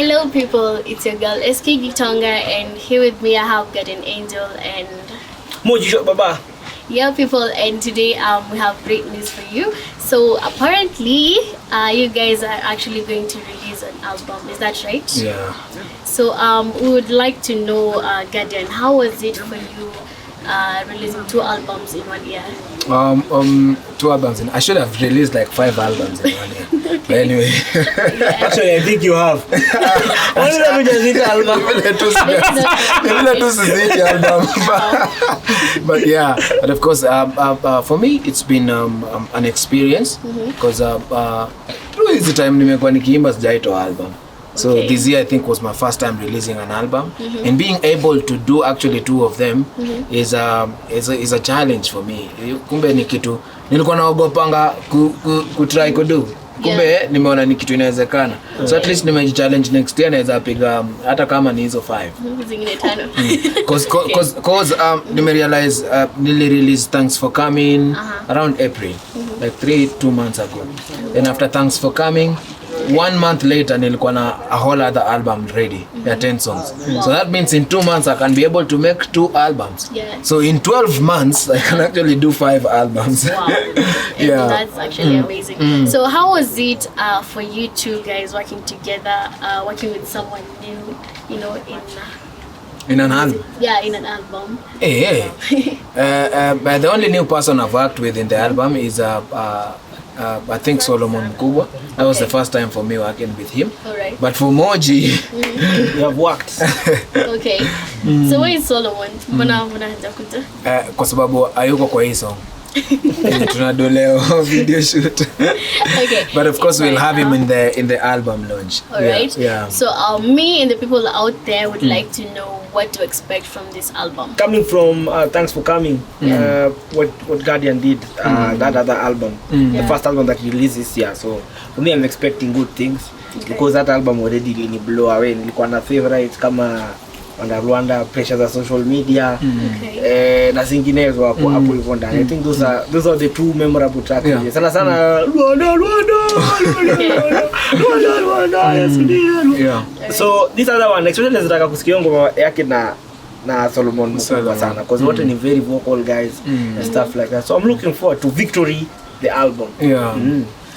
Hello people, it's your girl SK Gitonga, and here with me I have Guardian Angel and MOJI SHORT BABA. Yeah people, and today we have great news for you. So apparently you guys are actually going to release an album, is that right? Yeah. So we would like to know, Guardian, how was it for you releasing 2 albums in 1 year? 2 albums. I should have released like 5 albums in 1 year. Okay. But anyway. Actually, I think you have. Only let me just hit the album. But yeah, but of course, for me, it's been an experience because through this time nimekuwa nikiimba sijaitoa album. So this year I think was my first time releasing an album, and being able to do actually 2 of them is a challenge for me. Kumbe ni kitu nilikuwa naogopanga ku try kudo. Kumbe nimeona ni kitu inawezekana. So at least nimeji-challenge next year naweza piga hata kama ni hizo 5. Zingine 5. Cause nimerealize nili release Thanks for Coming around April, like 2 months ago. Then after Thanks for Coming, 1 month later nilikuwa na a whole other album ready, 10 songs. So that means in 2 months I can be able to make 2 albums. So in 12 months I can actually do 5 albums. Wow. Yeah, that's actually amazing. So how was it for you 2 guys working together, working with someone new, you know, in an album? Yeah, in an album. Hey. But the only new person I've worked with in the album is I think Solomon Mkubwa. That was the first time for me working with him. Alright. But for MOJI, you have worked. Okay. So where is Solomon? Mbona hajakuja? Kwa sababu hayuko kwa hii song. Tunado leo video shoot. Okay. But of course we'll have him in the album launch. Alright. Yeah. So me and the people out there would like to know what to expect from this album. Coming from Thanks for Coming, what Guardian did, that other album, the first album that he released this year. So for me, I'm expecting good things because that album already really blow away. Nilikuwa na favorites kama Wanda Rwanda, Pressure za Social Media, na zinginezo hapo hivyo ndani. I think those are the 2 memorable tracks. Sana Rwanda. Yeah. So this other one, especially nataka kusikia ngoma yake na Solomon Mkubwa sana because what ni very vocal guys and stuff like that. So I'm looking forward to Victory, the album. Yeah.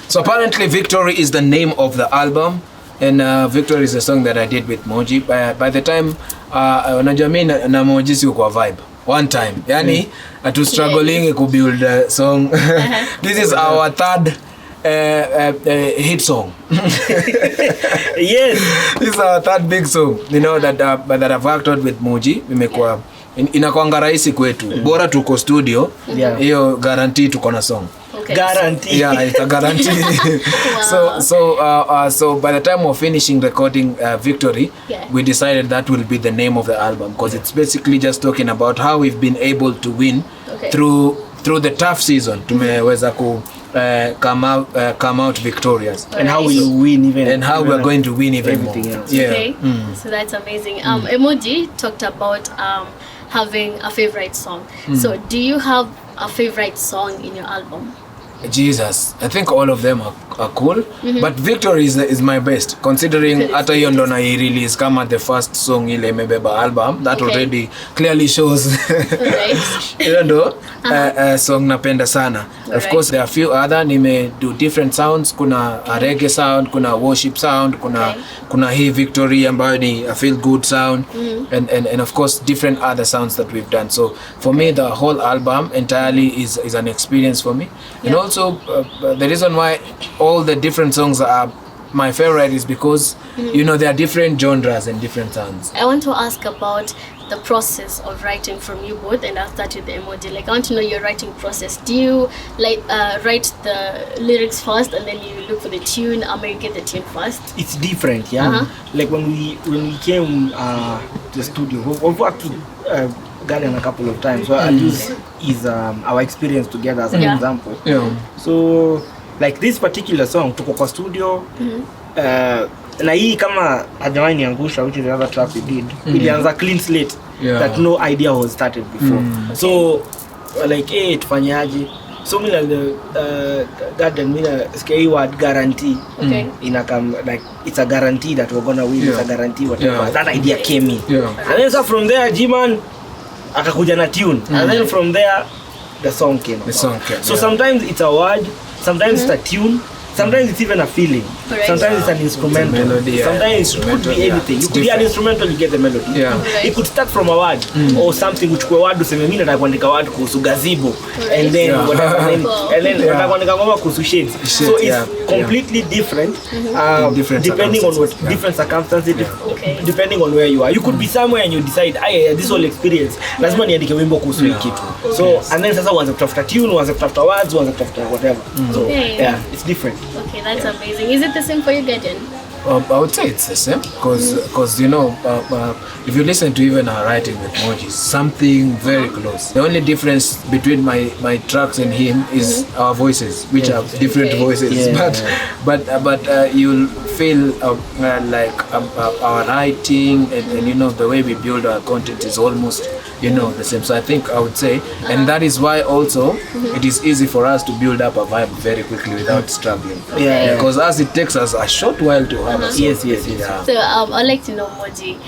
So apparently Victory is the name of the album, and Victory is a song that I did with MOJI. By the time unajua mimi na MOJI si kwa vibe one time, yani atu struggling ku build a song. This is our 3rd hit song. Yes, this is our 3rd big song, you know, that I've worked on with MOJI. Imekuwa inakuanga rahisi kwetu, bora tuko studio, hiyo guarantee tuko na song. Okay. Guarantee. Yeah, it's a guarantee. So by the time we're finishing recording Victory, we decided that will be the name of the album because it's basically just talking about how we've been able to win through the tough season. Tumeweza ku come out victorious, and how we win even, and how we're going to win even more. Else. Yeah. Okay. So that's amazing. MOJI talked about having a favorite song. So do you have a favorite song in your album? Jesus, I think all of them are cool, but Victory is my best, considering hata hiyo ndo na release kama the first song ile imebeba album. That already clearly shows hiyo ndo song napenda sana. Of course there are a few other nime do different sounds. Kuna a reggae sound, kuna worship sound, kuna hii Victory ambayo ni a feel good sound, and of course different other sounds that we've done. So for me the whole album entirely is an experience for me. And also the reason why all the different songs are my favorite is because you know there are different genres and different sounds. I want to ask about the process of writing from you both, and I'll start with the MOJI. Like I want to know your writing process. Do you like write the lyrics first and then you look for the tune, or you get the tune first? It's different, yeah. Like when we came to the studio, we've worked with Guardian a couple of times, so I'll use our experience together as an example. So like this particular song tuko kwa studio, na hii kama hajawahi niangusha, which is the other track we did, ilianza clean slate, that no idea was started before. So like tufanyaje, So me like the garden me scary word guarantee. Okay. Like it's a guarantee that we're gonna win. It's a guarantee whatever. That idea came in. And then so from there G-Man akakuja na tune. And then from there the song came. So sometimes it's a word, sometimes it's a tune, sometimes it's even a feeling. Correct. Sometimes it's an instrumental. Melody, sometimes it could be anything. You could be an instrumental, you get the melody. It could start from a word or something which kwa word useme mimi nataka kuandika word kuhusu gazebo and then whatever and then nataka kuandika ngoma kuhusu shades. So it's completely different depending on what different circumstances depending on where you are. You could be somewhere and you decide this whole experience lazima niandike wimbo kuhusu hiki kitu. So and then sasa uanze kutafuta tune, uanze kutafuta words, uanze kutafuta whatever. So it's different. Okay, that's amazing. Is it the same for you, Gideon? I would say it's the same because you know if you listen to even our writing with MOJI, something very close. The only difference between my tracks and him is our voices, which are different voices. But you'll feel like our writing and you know the way we build our content is almost the same. So I think I would say, and that is why also it is easy for us to build up a vibe very quickly without struggling. Because as it takes us a short while to have a song. Yes. So I'd like to know, MOJI,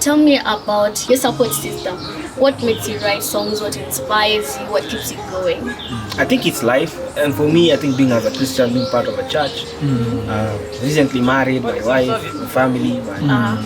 tell me about your support system. What makes you write songs? What inspires you? What keeps you going? I think it's life, and for me, I think being as a Christian, being part of a church, recently married, my wife, my family,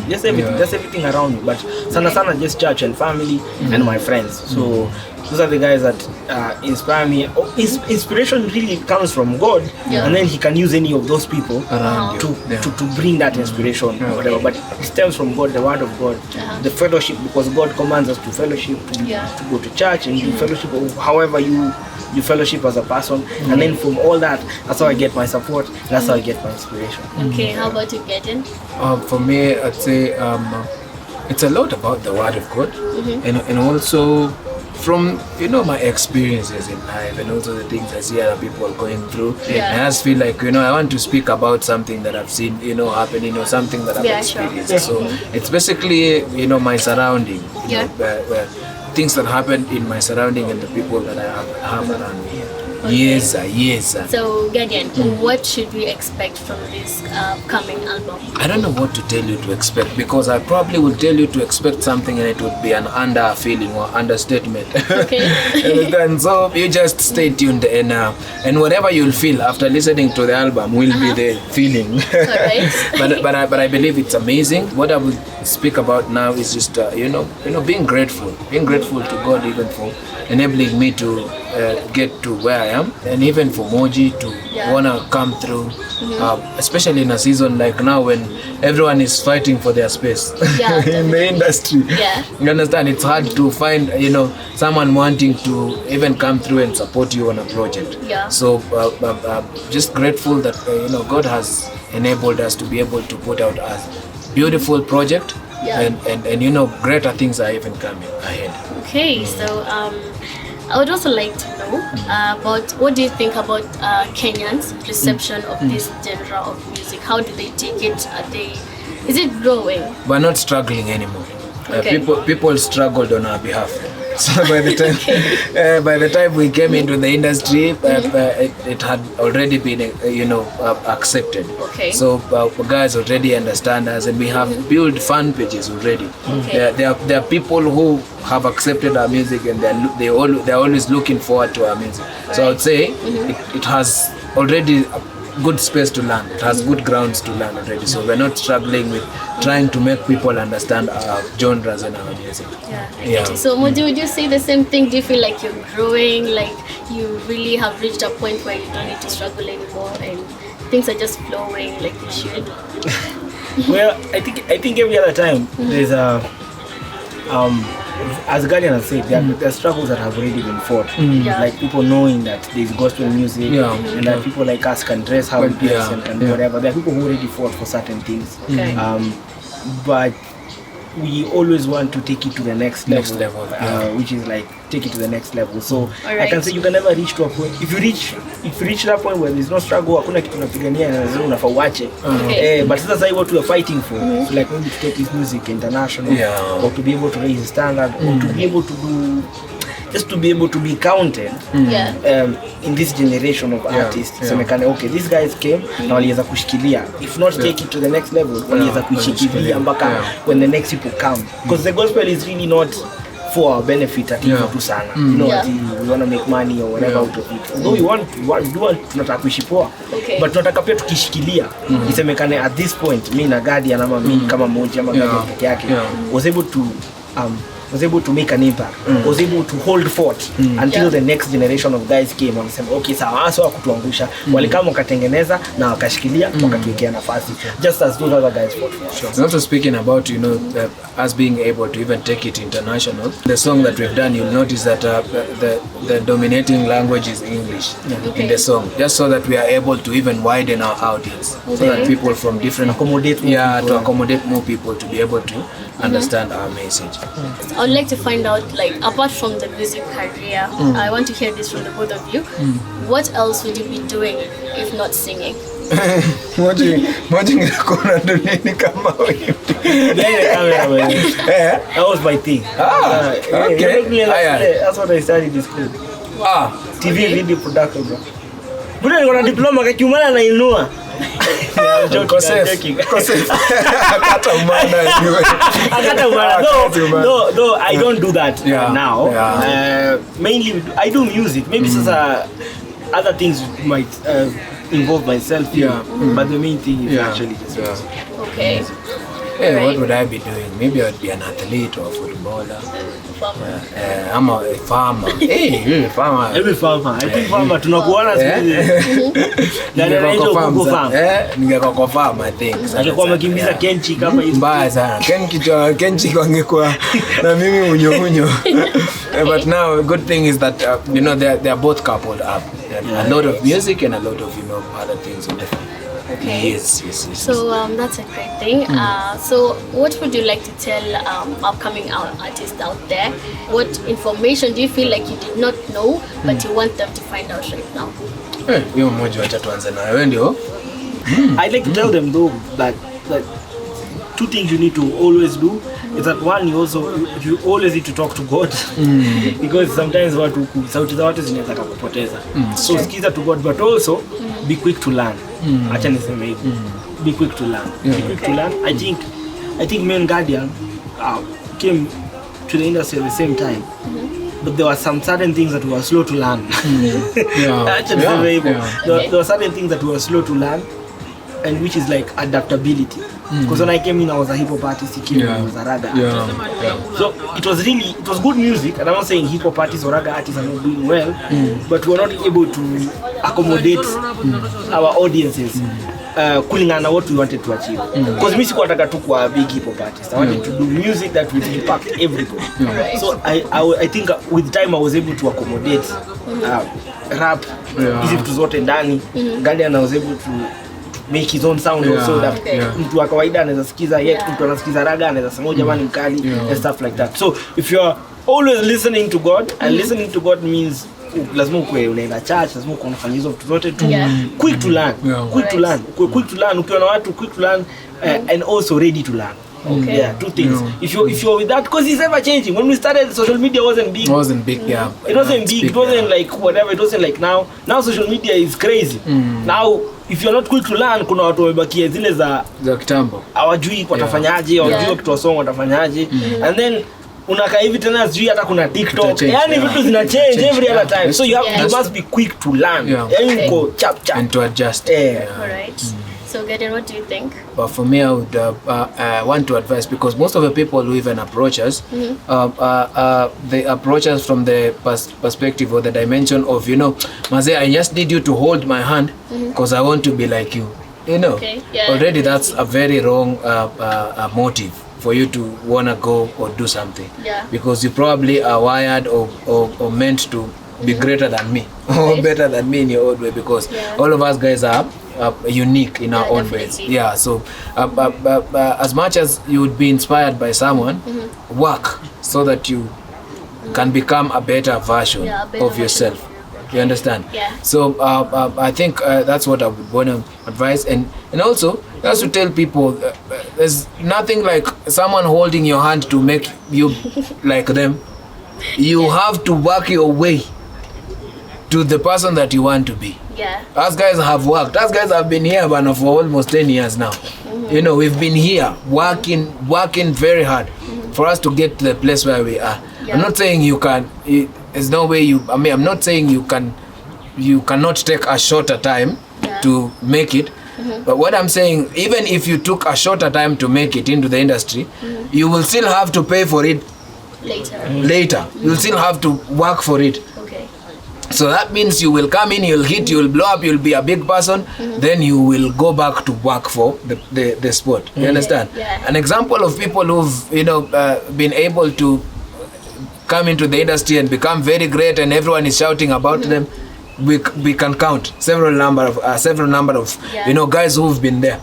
just everything around me. But sana just church and family and my friends. So those are the guys that inspire me. Inspiration really comes from God, and then He can use any of those people to bring that inspiration or whatever. But it stems from God, the Word of God, the fellowship, because God commands us to fellowship, to go to church and do fellowship, or however you fellowship as a person, and then from all that, that's how I get my support. That's how I get my inspiration. Okay, how about you, Gideon? For me, I'd say it's a lot about the Word of God, and also from my experiences in life and also the things I see other people going through. I just feel like I want to speak about something that I've seen happening, something that I've experienced. Sure. So it's basically my surrounding, where things that happen in my surrounding and the people that I have around me. Yes, sir. So, Gideon, what should we expect from this coming album? I don't know what to tell you to expect, because I probably will tell you to expect something and it would be an feeling or understatement. Okay. And so you just stay tuned, and whatever you'll feel after listening to the album will be the feeling. Alright. but I believe it's amazing. What I will speak about now is just being grateful to God, even for enabling me to get to where I am, and even for MOJI to wanna come through, especially in a season like now when everyone is fighting for their space in the industry. You understand, it's hard to find someone wanting to even come through and support you on a project. So just grateful that God has enabled us to be able to put out a beautiful project, and greater things are even coming ahead. Okay, so I would also like to know about what do you think about Kenyans' reception of this genre of music? How do they take it? Is it growing? We're not struggling anymore. Okay. People struggled on our behalf. So by the time we came into the industry, it had already been accepted. Okay. So guys already understand us, and we have built fan pages already. Okay. There are people who have accepted our music, and they're always looking forward to our music. So I would say it has already good space to learn. It has good grounds to learn already. So we're not struggling with trying to make people understand our genres and our music. So MOJI, would you say the same thing? Do you feel like you're growing, like you really have reached a point where you don't need to struggle anymore and things are just flowing like they should? Well, I think every other time there's as Guardian has said, there are struggles that have already been fought. Like people knowing that there's gospel music and that people like us can dress how we dress and whatever. There are people who already fought for certain things. But we always want to take it to the next level, which is like take it to the next level. So I can say you can never reach to a point. If you reach that point where there's no struggle, hakuna kitu unapigania na lazima unafaa uache. But sasa what we are fighting for, so like maybe to take this music international, or to be able to raise the standard, or to be able to do just to be able to be counted in this generation of artists. Semekane, okay, these guys came na waliweza kushikilia, if not take it to the next level, waliweza kushikilia mpaka when the next people come, because the gospel is really not for our benefit at tu sana, you know, we want to make money or whatever out of it. Though we want tunataka kuishi poa, but tunataka pia tukishikilia isemekane at this point mimi na Guardian ama mimi kama Moji ama Guardian peke yake was able to make an impact, was able to hold forth until the next generation of guys came and said, okay, sawa, so kutuangusha, walikama wakatengeneza na wakashikilia, wakatuwekea nafasi, just as those other guys fought for. Sure. Also speaking about, you know, us being able to even take it international, the song that we've done, you'll notice that the dominating language is English in the song, just so that we are able to even widen our audience, so that people from different accommodate more people to be able to understand our message. I would like to find out, like, apart from the music career, I want to hear this from the both of you. What else would you be doing if not singing? Moji ngekona nini kama wewe. That was my thing. Okay. That's what I studied in school. Wow. TV video production, bro. Bro, niko na diploma kachumana na inua. No, I don't do that now. Mainly I do music. Maybe other things might involve myself here, but the main thing is actually just music. Okay. Hey, what would I be doing? Maybe I'd be an athlete or a footballer. I'm a farmer. Hey, farmer. Every farmer. I think farmer tunakuona ningekuwa farm, I think. Angekuwa makimbiza Kenchi kama hizo. Mbaya sana. Kenchi kwangekuwa na mimi unyo. But now good thing is that you know they are both coupled up. A lot of music and a lot of, you know, other things on the phone. Okay. Yes. So that's a great thing. So what would you like to tell upcoming artists out there? What information do you feel like you did not know but you want them to find out right now? Hiyo mmoja wacha tuanze nayo. Wewe ndio? I'd like to tell them though that two things you need to always do is that one, you always need to talk to God because sometimes sauti za watu zinaweza kukupoteza. So sikiza to God, but also be quick to learn. Acha niseme hivyo. Be quick to learn. Be quick to learn. I think me and Guardian came to the industry at the same time. But there were some certain things that we were slow to learn. There were certain things that we were slow to learn, and which is like adaptability. Because when I came in, I was a hip hop artist. I was a raga artist. So it was good music. And I'm not saying hip hop artists or raga artists are not doing well, but we were not able to accommodate our audiences. Kulingana na what we wanted to achieve. Because mimi sikuwataka tu kuwa big hip hop artist. I wanted to do music that would impact everybody. So I think with time I was able to accommodate rap, hizi vitu zote ndani. Guardian was able to make his own sound also that mtu wa kawaida anaweza sikiza, yet mtu anasikiza raga anaweza sema jamani mkali and stuff like that. So if you are always listening to God, and listening to God means lazima ukwe unaenda church, lazima uko unafanya hizo vitu zote tu. Quick to learn, quick to learn, ukiwa na watu quick to learn and also ready to learn. Two things. If you're with that, because it's ever changing. When we started, social media wasn't big. It wasn't big. It wasn't like whatever. It wasn't like now. Now social media is crazy. Now if you're not quick to learn, kuna watu wamebakia zile za kitambo. Hawajui watafanyaje, hawajui kitu wasong watafanyaje. And then unakaa hivi tena sijui hata kuna TikTok. Yaani vitu zina change every other time. So you must be quick to learn. Yaani uko chap and to adjust. Alright. So Gideon, what do you think? But for me, I would want to advise, because most of the people who even approach us, they approach us from the perspective or the dimension of, you know, Maze, I just need you to hold my hand because I want to be like you. You know, already that's a very wrong motive for you to want to go or do something. Because you probably are wired or meant to be greater than me or better than me in your own way, because all of us guys are unique in our own ways. So as much as you would be inspired by someone, work so that you can become a better version of yourself. You understand? So I think that's what I would want to advise, and also just to tell people there's nothing like someone holding your hand to make you like them. you have to work your way to the person that you want to be. Yeah. Us guys have worked. Us guys have been here Bana, for almost 10 years now. You know, we've been here working very hard for us to get to the place where we are. Yeah. I'm not saying you can, there's no way I'm not saying you cannot take a shorter time to make it. But what I'm saying, even if you took a shorter time to make it into the industry, you will still have to pay for it later. You'll still have to work for it. Okay. So that means you will come in, you'll hit, you'll blow up, you'll be a big person, then you will go back to work for the sport. You understand? Yeah. An example of people who've been able to come into the industry and become very great and everyone is shouting about them, we can count several number of guys who've been there.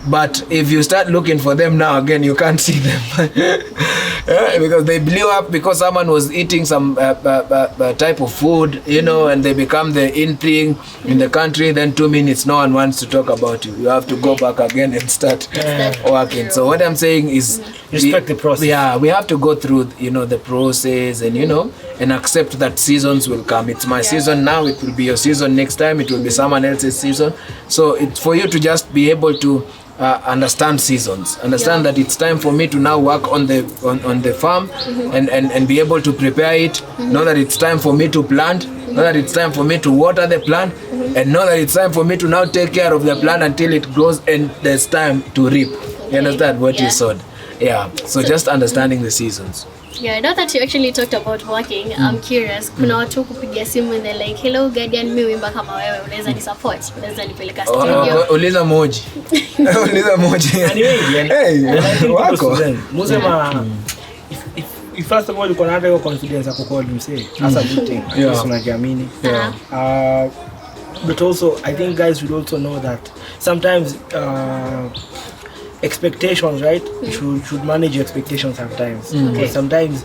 But if you start looking for them now again, you can't see them. Because they blew up because someone was eating some type of food, and they become the in thing in the country. Then 2 minutes, no one wants to talk about you. You have to go back again and start working. So what I'm saying is, respect the process. Yeah, we have to go through, the process, and and accept that seasons will come. It's my season now. It will be your season next time. It will be someone else's season. So it's for you to just be able to understand seasons, that it's time for me to now work on the farm and be able to prepare it, know that it's time for me to plant, know that it's time for me to water the plant, and know that it's time for me to now take care of the plant until it grows and there's time to reap. You understand what you sowed? Yeah, so just understanding the seasons. Yeah, now that you actually talked about working, I'm curious. Kuna watu kupigia simu and they're like, hello Guardian, mimi wimba kama wewe, unaweza ni support, unaweza nipeleka studio. Uliza Moji. Uliza Moji. Hey, wako. Musema if first of all you can have your confidence to call him say that's a good thing. Yeah. Unajiamini. Yeah. But also I think guys should also know that sometimes expectations, right? Should manage your expectations sometimes. Because sometimes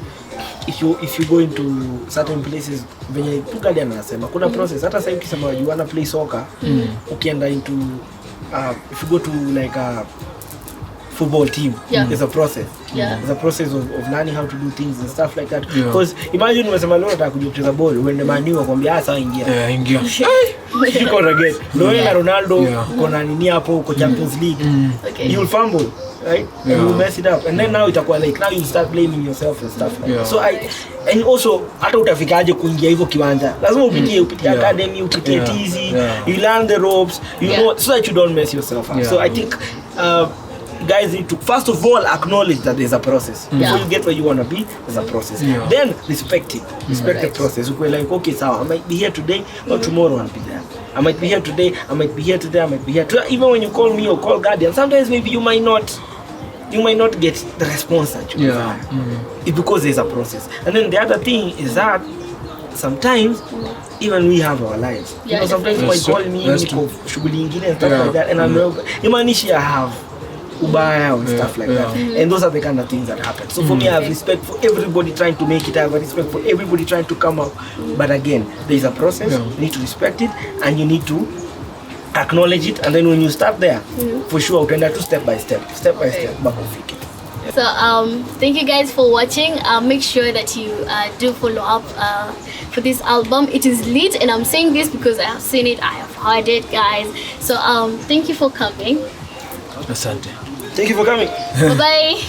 if you go into certain places venye tukali anasema kuna process. Hata sasa ukisema you wanna play soccer, ukienda into if you go to like a football team, there's a process. There's a process of learning how to do things and stuff like that. Because imagine umesema leo nataka kuja kucheza ball, uende maniwa akwambia sawa ingia. Ingia. You gonna get na Ronaldo kuna nini hapo uko Champions League. You'll fumble, right? You will mess it up, and then now itakuwa like now you start blaming yourself and stuff like that. So and also hata utafikaje kuingia hivyo kiwanja, lazima upitie academy, upitie tizi, you learn the ropes, know, so that you don't mess yourself up. So I think guys need to first of all acknowledge that there's a process. Before you get where you want to be, there's a process. Then respect it. Respect the process. You're like, okay, so I might be here today, or tomorrow I'll be there. I might be here today, I might be here today, I might be here today. Even when you call me or call Guardian, sometimes maybe you might not get the response that you desire. It's because there's a process. And then the other thing is that sometimes even we have our lives. Sometimes you might call me shughuli ingine and stuff like that, and I'm I have ubaya and stuff like that, and those are the kind of things that happen. So for me, I have respect for everybody trying to make it. I have respect for everybody trying to come up, but again, there is a process. You need to respect it, and you need to acknowledge it, and then when you start there, for sure, you can do step by step, back of it. So thank you guys for watching. Make sure that you do follow up for this album. It is lit, and I'm saying this because I have seen it, I have heard it, guys. So thank you for coming. Asante. Thank you for coming. Bye bye.